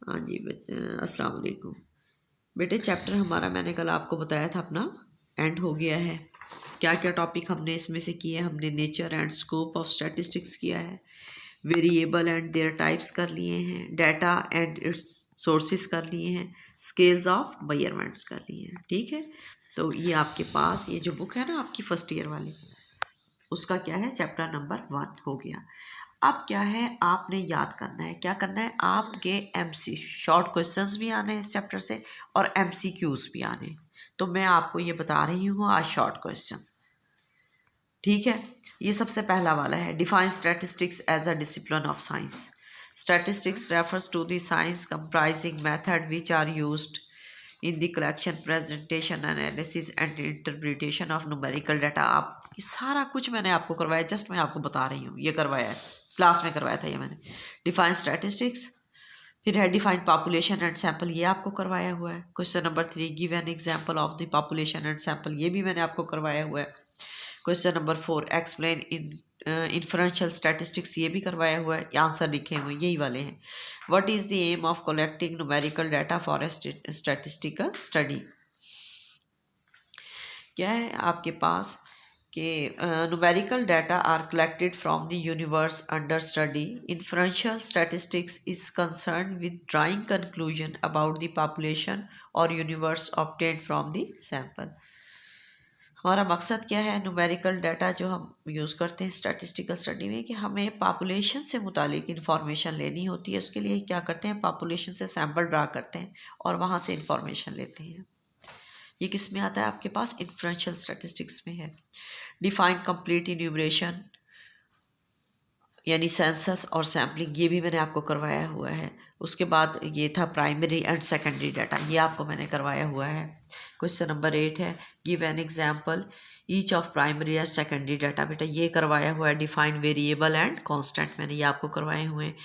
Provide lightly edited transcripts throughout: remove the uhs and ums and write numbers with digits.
हाँ जी अस्सलाम वालेकुम बेटे। चैप्टर हमारा मैंने कल आपको बताया था अपना एंड हो गया है। क्या क्या टॉपिक हमने इसमें से किए? हमने nature and scope of statistics किया है, वेरिएबल एंड देयर टाइप्स कर लिए हैं, डाटा एंड इट्स सोर्सेस कर लिए हैं, स्केल्स ऑफ मेजरमेंट्स कर लिए हैं। ठीक है, तो ये आपके पास ये जो बुक है ना आपकी फर्स्ट ईयर वाली, उसका क्या है, चैप्टर नंबर 1 हो गया। अब क्या है, आपने याद करना है। क्या करना है? आपके एमसी शॉर्ट क्वेश्चंस भी आने हैं इस चैप्टर से और एमसीक्यूज भी आने हैं। तो मैं आपको ये बता रही हूँ आज शॉर्ट क्वेश्चंस। ठीक है, ये सबसे पहला वाला है, define statistics as a discipline of science. Statistics refers to the science comprising method which are used in the collection, presentation, analysis and interpretation of numerical data। आप ये सारा कुछ मैंने आपको करवाया, जस्ट मैं आपको बता रही हूँ, ये करवाया है, क्लास में करवाया था ये मैंने। डिफाइन स्टैटिस्टिक्स, फिर है डिफाइन पॉपुलेशन एंड सैंपल, ये आपको करवाया हुआ है। Question number 3, give an example of the population and sample, ये भी मैंने आपको करवाया हुआ है। Question number 4, explain inferential statistics, ये भी करवाया हुआ है। आंसर लिखे हुए यही वाले हैं। What is the aim of collecting numerical data for a statistical study. क्या है आपके पास कि numerical data are collected from the universe under study. Inferential statistics is concern with drawing conclusion about the population और universe obtained from the sample. हमारा मकसद क्या है, न्यूमेरिकल डाटा जो हम यूज़ करते हैं स्टैटिस्टिकल स्टडी में, कि हमें पॉपुलेशन से मुतालिक इन्फॉर्मेशन लेनी होती है। उसके लिए क्या करते हैं, पॉपुलेशन से सैंपल ड्रा करते हैं और वहाँ से इन्फॉर्मेशन लेते हैं। ये किस में आता है आपके पास, इन्फ्रेंशियल स्टैटिस्टिक्स में है। डिफाइन कंप्लीट इन्यूमरेशन यानी सेंसस और सैम्पलिंग, ये भी मैंने आपको करवाया हुआ है। उसके बाद ये था प्राइमरी एंड सेकेंडरी डाटा, ये आपको मैंने करवाया हुआ है। क्वेश्चन नंबर 8 है, give an example each of primary and secondary data, बेटा ये करवाया हुआ है। डिफाइन वेरिएबल एंड कांस्टेंट, मैंने ये आपको करवाए हुए हैं।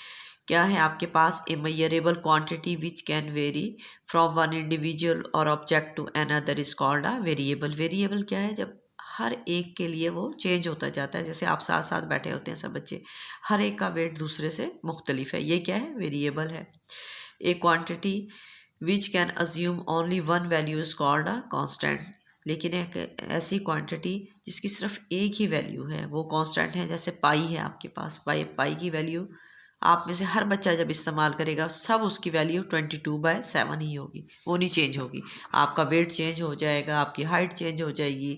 क्या है आपके पास, a measurable quantity which can vary from one individual और object to another is called a variable. Variable क्या है, जब हर एक के लिए वो चेंज होता जाता है। जैसे आप साथ साथ बैठे होते हैं सब बच्चे, हर एक का वेट दूसरे से मुख्तलिफ है, ये क्या है, वेरिएबल है। ए quantity which can assume only one value is called a constant. लेकिन एक ऐसी क्वांटिटी जिसकी सिर्फ एक ही वैल्यू है वो कांस्टेंट है। जैसे पाई है आपके पास, पाई की वैल्यू आप में से हर बच्चा जब इस्तेमाल करेगा सब उसकी वैल्यू 22/7 ही होगी, वो नहीं चेंज होगी। आपका वेट चेंज हो जाएगा, आपकी हाइट चेंज हो जाएगी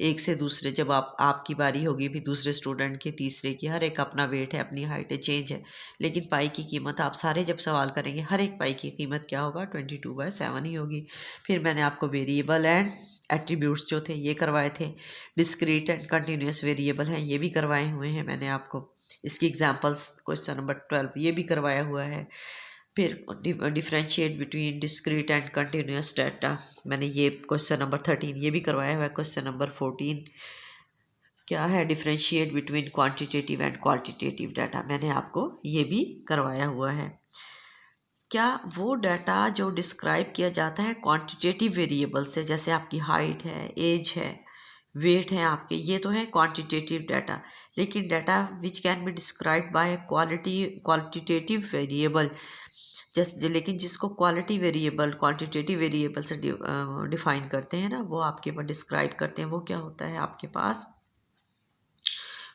एक से दूसरे, जब आपकी बारी होगी फिर दूसरे स्टूडेंट की, तीसरे की, हर एक का अपना वेट है, अपनी हाइट है, चेंज है। लेकिन पाई की कीमत आप सारे जब सवाल करेंगे, हर एक पाई की कीमत क्या होगा, 22/7 ही होगी। फिर मैंने आपको वेरिएबल एंड एट्रीब्यूट्स जो थे ये करवाए थे। डिस्क्रीट एंड कंटिन्यूस वेरिएबल हैं, ये भी करवाए हुए हैं मैंने आपको। इसकी एग्जांपल्स क्वेश्चन नंबर 12 ये भी करवाया हुआ है। फिर differentiate between discrete and continuous data, मैंने ये क्वेश्चन नंबर 13 ये भी करवाया हुआ है। क्वेश्चन नंबर 14 क्या है, differentiate between quantitative and qualitative data, मैंने आपको ये भी करवाया हुआ है। क्या वो डाटा जो डिस्क्राइब किया जाता है क्वांटिटेटिव वेरिएबल से, जैसे आपकी हाइट है, एज है, वेट है आपके, ये तो है क्वांटिटेटिव डाटा। लेकिन data which can be describe by qualitative variable, जैसे लेकिन जिसको क्वांटिटेटिव वेरिएबल से डिफाइन करते हैं ना, वो आपके पास डिस्क्राइब करते हैं, वो क्या होता है आपके पास,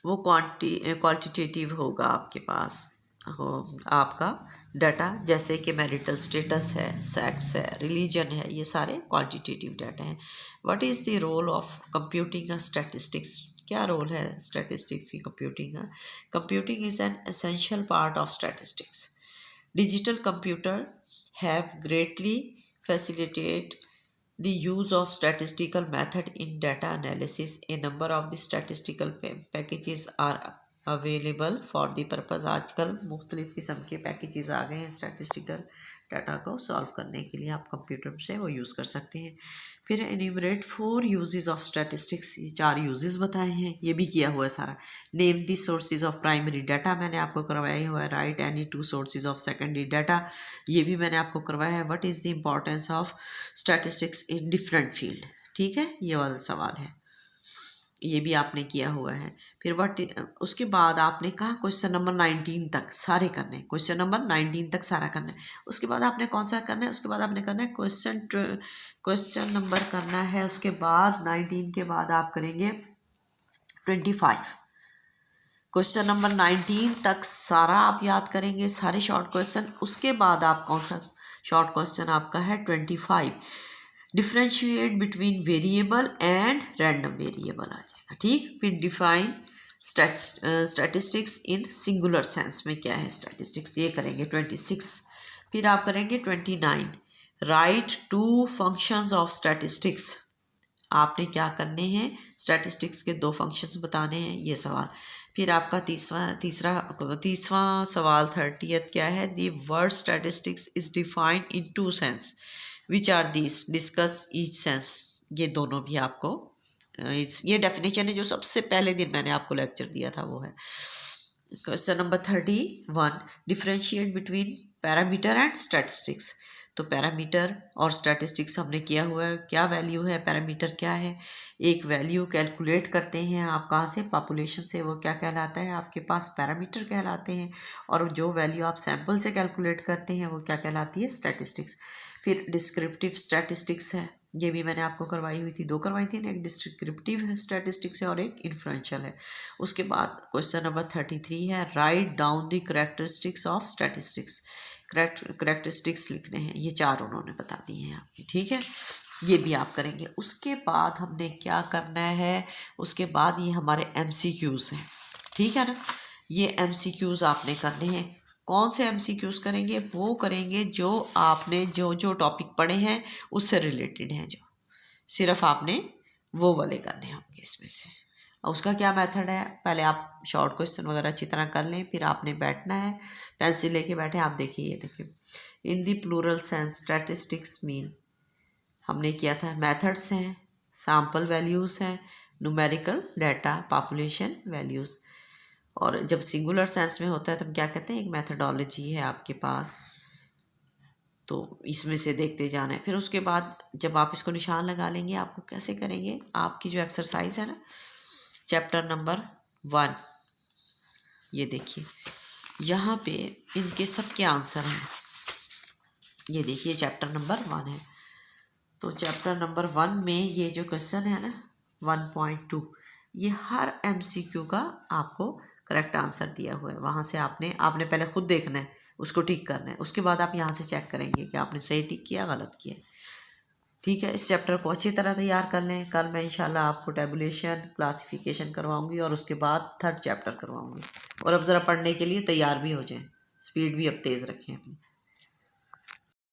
वो क्वांटिटेटिव होगा आपके पास हो आपका डाटा। जैसे कि मैरिटल स्टेटस है, सेक्स है, रिलीजन है, ये सारे क्वांटिटेटिव डाटा हैं। What is the role of computing a statistics, क्या रोल है स्टैटिस्टिक्स की कंप्यूटिंग का। Computing is an essential part of statistics. Digital computer have greatly facilitated the use of statistical method in data analysis. A number of the statistical packages are available for the purpose। आजकल मुख्तलिफ किस्म के packages आ गए हैं statistical data को solve करने के लिए, आप कंप्यूटर से वो यूज़ कर सकते हैं। फिर एन्यूमरेट 4 यूजेस ऑफ स्टैटिस्टिक्स, ये 4 यूजेस बताए हैं, ये भी किया हुआ है सारा। Name the sources of primary data, मैंने आपको करवाया हुआ है। Right any 2 sources of secondary data, ये भी मैंने आपको करवाया है। What is the importance of statistics in different field, ठीक है, ये वाला सवाल है। ये भी आपने किया हुआ है। फिर उसके बाद आपने कहा क्वेश्चन नंबर 19 तक सारे करने हैं, क्वेश्चन नंबर 19 तक सारा करना है। उसके बाद आपने कौन सा करना है, उसके बाद आपने करना है क्वेश्चन नंबर करना है, उसके बाद 19 के बाद आप करेंगे 25। क्वेश्चन नंबर 19 तक सारा आप याद करेंगे, सारे शॉर्ट क्वेश्चन। उसके बाद आप कौन सा शॉर्ट क्वेश्चन आपका है 25, differentiate between variable and random variable आ जाएगा। ठीक, फिर define statistics in singular sense में क्या है स्टैटिस्टिक्स, ये करेंगे 26। फिर आप करेंगे 29, राइट 2 फंक्शंस ऑफ स्टैटिस्टिक्स। आपने क्या करने हैं, स्टैटिस्टिक्स के 2 फंक्शंस बताने हैं, ये सवाल। फिर आपका तीसवा सवाल 30th क्या है, the word statistics is defined in 2 sense, which are these, discuss each sense. ये दोनों भी आपको ये डेफिनेशन है जो सबसे पहले दिन मैंने आपको लेक्चर दिया था, वो है। Question number 31, differentiate between parameter and statistics. तो पैरामीटर और स्टैटिस्टिक्स हमने किया हुआ है। क्या वैल्यू है, पैरामीटर क्या है, एक वैल्यू कैलकुलेट करते हैं आप कहाँ से, पॉपुलेशन से, वो क्या कहलाता है आपके पास पैरामीटर कहलाते हैं। और जो वैल्यू आप सैंपल से कैलकुलेट करते हैं वो क्या कहलाती है, स्टैटिस्टिक्स। फिर डिस्क्रिप्टिव स्टैटिस्टिक्स है, ये भी मैंने आपको करवाई हुई थी, 2 करवाई थी ना, एक डिस्क्रिप्टिव स्टैटिस्टिक्स है और एक इन्फ्लुएंशियल है। उसके बाद क्वेश्चन नंबर 33 है, write down the characteristics of statistics. Characteristics लिखने हैं, ये 4 उन्होंने बता दिए हैं आपके। ठीक है, ये भी आप करेंगे। उसके बाद हमने क्या करना है, उसके बाद ये हमारे MCQs हैं। ठीक है ना, ये MCQs आपने करने हैं। कौन से MCQs करेंगे, वो करेंगे जो आपने जो टॉपिक पढ़े हैं उससे रिलेटेड हैं, जो सिर्फ आपने वो वाले करने होंगे इसमें से। और उसका क्या मेथड है, पहले आप शॉर्ट क्वेश्चन वगैरह अच्छी तरह कर लें, फिर आपने बैठना है, पेंसिल लेके बैठे। आप देखिए, ये देखिए, इन दी प्लूरल सेंस स्टैटिस्टिक्स मीन, हमने किया था, मेथड्स हैं, सैम्पल वैल्यूज़ हैं, न्यूमेरिकल डाटा, पॉपुलेशन वैल्यूज़। और जब सिंगुलर सेंस में होता है तो हम क्या कहते हैं, एक मेथडोलॉजी है आपके पास, तो इसमें से देखते जाना है। फिर उसके बाद जब आप इसको निशान लगा लेंगे, आपको कैसे करेंगे, आपकी जो एक्सरसाइज है ना, चैप्टर नंबर 1, ये देखिए यहाँ पे इनके सब के आंसर हैं। ये देखिए चैप्टर नंबर 1 है, तो चैप्टर नंबर 1 में ये जो क्वेश्चन है ना 1.2, ये हर MCQ का आपको करेक्ट आंसर दिया हुआ है। वहाँ से आपने पहले खुद देखना है, उसको टिक करना है, उसके बाद आप यहाँ से चेक करेंगे कि आपने सही टिक किया गलत किया। ठीक है, इस चैप्टर को अच्छी तरह तैयार कर लें। कल मैं इंशाल्लाह आपको टेबुलेशन क्लासिफिकेशन करवाऊंगी और उसके बाद 3rd चैप्टर करवाऊंगी। और अब ज़रा पढ़ने के लिए तैयार भी हो जाएं, स्पीड भी अब तेज़ रखें अपनी।